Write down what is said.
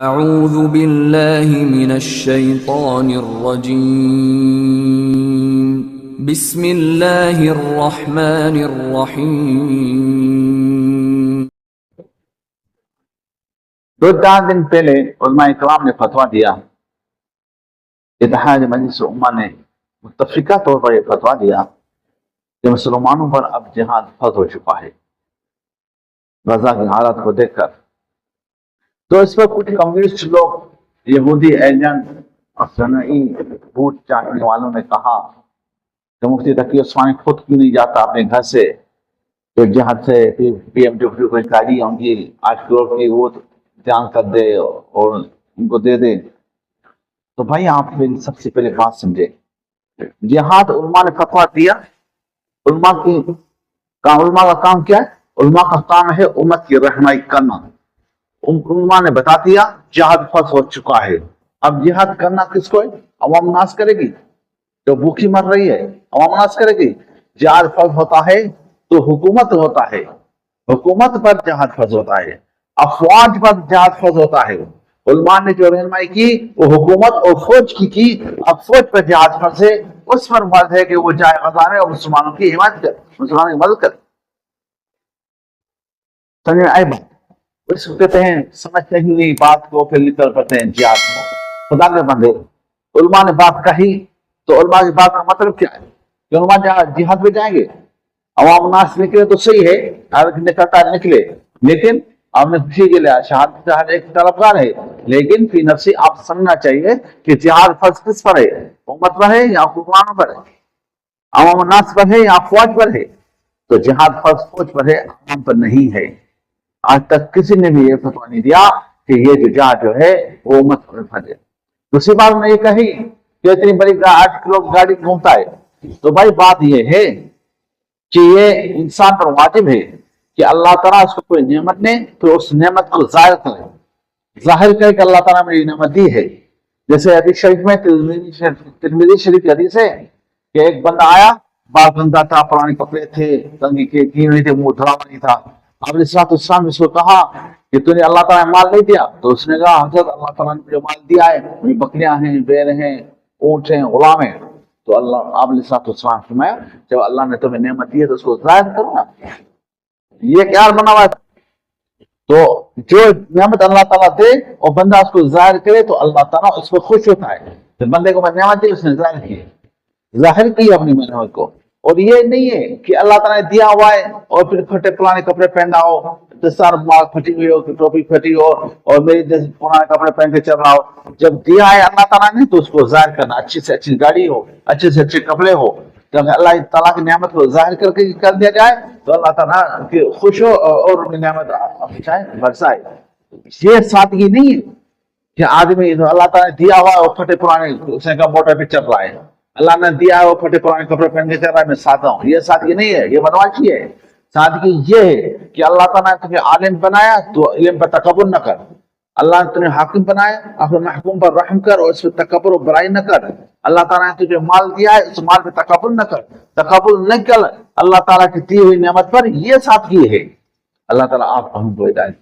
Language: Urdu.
اعوذ باللہ من الشیطان الرجیم بسم اللہ الرحمن الرحیم۔ 2-4 دن پہلے علماء کرام نے فتویٰ دیا، اتحاد مجلس امہ نے متفقہ طور پر یہ فتویٰ دیا کہ مسلمانوں پر اب جہاد فرض ہو چکا ہے غزہ کی حالت کو دیکھ کر۔ تو اس پر کچھ کمیونسٹ لوگ، یہودی ایجنٹ اور صنعی ووٹ چاہنے والوں نے کہا کہ مفتی تقی عثمانی خود کیوں نہیں جاتا اپنے گھر سے، پھر جہاد سے پی ایم ڈبلیو کو گاڑی ہوں گی 8 کروڑ کی وہ جان کر دے اور ان کو دے دے۔ تو بھائی آپ سب سے پہلے بات سمجھے، جہاد علماء نے فتویٰ دیا۔ علماء کا کام کیا ہے؟ علماء کا کام ہے امت کی رہنمائی کرنا۔ علماء نے بتا دیا جہاد فرض ہو چکا ہے۔ اب جہاد کرنا کس کو ہے؟ عوام ناس کرے گی، جو بھوکی مر رہی ہے عوام ناس کرے گی۔ جہاد فرض ہوتا ہے تو حکومت ہوتا ہے، حکومت پر جہاد فرض ہوتا ہے، افواج پر جہاد فرض ہوتا ہے۔ علماء نے جو رہنمائی کی وہ حکومت اور فوج کی، اب فوج پر جہاد فرض ہے، اس پر فرض ہے کہ وہ جائے غزہ میں اور مسلمانوں کی حمایت کرے، مسلمانوں کی مدد کرے۔ سمجھ میں آئی بات؟ اس کو کہتے ہیں سمجھتے ہی نہیں بات کو، پھر نکل پڑتے ہیں جہاد کو۔ خدا کے بندے، علماء نے بات کہی تو علماء کی بات کا مطلب کیا ہے؟ کہ علماء جہاد میں جائیں گے، عوام ناس نکلے تو صحیح ہے، نکلتا نکلے، لیکن آپ نے خوشی کے لیے شہادت سے ہر ایک طرفدار ہے، لیکن فی نفسی آپ سمجھنا چاہیے کہ جہاد فرض کس پر ہے؟ امت پر ہے یا حکمرانوں پر ہے؟ عوام ناس پر ہے یا افواج پر ہے؟ تو جہاد فرض فوج پر ہے، عوام پر نہیں ہے۔ آج تک کسی نے بھی یہ فتویٰ نہیں دیا کہ یہ جو جہاد جو ہے وہ امت پر فرض ہے۔ دوسری بات میں یہ کہی کہ اتنی بڑی 8 کلو گاڑی گھومتا ہے، تو بھائی بات یہ ہے کہ یہ انسان پر واجب ہے کہ اللہ تعالیٰ اس کو کوئی نعمت دے تو اس نعمت کو ظاہر کرے کہ اللہ تعالیٰ نے یہ نعمت دی ہے۔ جیسے حدیث شریف میں، ترمذی شریف کی حدیث ہے کہ ایک بندہ آیا، بال گندا تھا، پرانے کپڑے تھے، تنگی کے کی نہیں تھے، منہ دھڑا نہیں تھا۔ اب اسلام اس کو کہا کہ تو نے اللہ تعالیٰ نے مال نہیں دیا؟ تو اس نے کہا حضرت اللہ تعالیٰ نے جو مال دیا ہے، بکریاں ہیں، بیل ہیں، اونٹ ہیں، غلام ہیں۔ تو اللہ آپ نے السلام فرمایا جب اللہ نے تمہیں نعمت دی ہے تو اس کو ظاہر کرو نا۔ یہ کیا بنا ہوا ہے؟ تو جو نعمت اللہ تعالیٰ دے اور بندہ اس کو ظاہر کرے تو اللہ تعالیٰ اس کو خوش ہوتا ہے۔ تو بندے کو میں نعمت دی، اس نے ظاہر کی اپنی نعمت کو۔ اور یہ نہیں ہے کہ اللہ تعالیٰ نے دیا ہوا ہے اور پھر پھٹے پرانے کپڑے پہنا ہو، دستار مبارک پھٹی ہوئی ہو، ٹوپی پھٹی ہو اور میری جیسے پرانے کپڑے پہن کے چل رہا ہو۔ جب دیا ہے اللہ تعالیٰ نے تو اس کو ظاہر کرنا، اچھی سے اچھی گاڑی ہو، اچھے سے اچھے کپڑے ہو، جب اللہ تعالیٰ کی نعمت کو ظاہر کر دیا جائے تو اللہ تعالیٰ کی خوش ہو اور اپنی نعمت برسائے۔ یہ سادگی نہیں ہے کہ آدمی اللہ تعالیٰ نے دیا ہوا اور پھٹے پرانے موٹر پہ چل رہا ہے، اللہ نے دیا ہے وہ پھٹے پرانے کپڑے پہن کے چل رہا ہے، میں سادہ ہوں۔ یہ سادگی نہیں ہے، یہ بدمعاشی ہے۔ سادگی یہ ہے کہ اللہ تعالیٰ نے تمہیں عالم بنایا تو علم پر تکبر نہ کر، اللہ نے تمہیں حاکم بنایا اپنے محکوم پر رحم کر اور اس پہ تکبر و برائی نہ کر۔ اللہ تعالیٰ نے تجھے مال دیا ہے، اس مال پہ تکبر نہ کر، تکبر نہ کر اللہ تعالیٰ کی دی ہوئی نعمت پر، یہ سادگی ہے۔ اللہ تعالیٰ آپ ہم کو ہدایت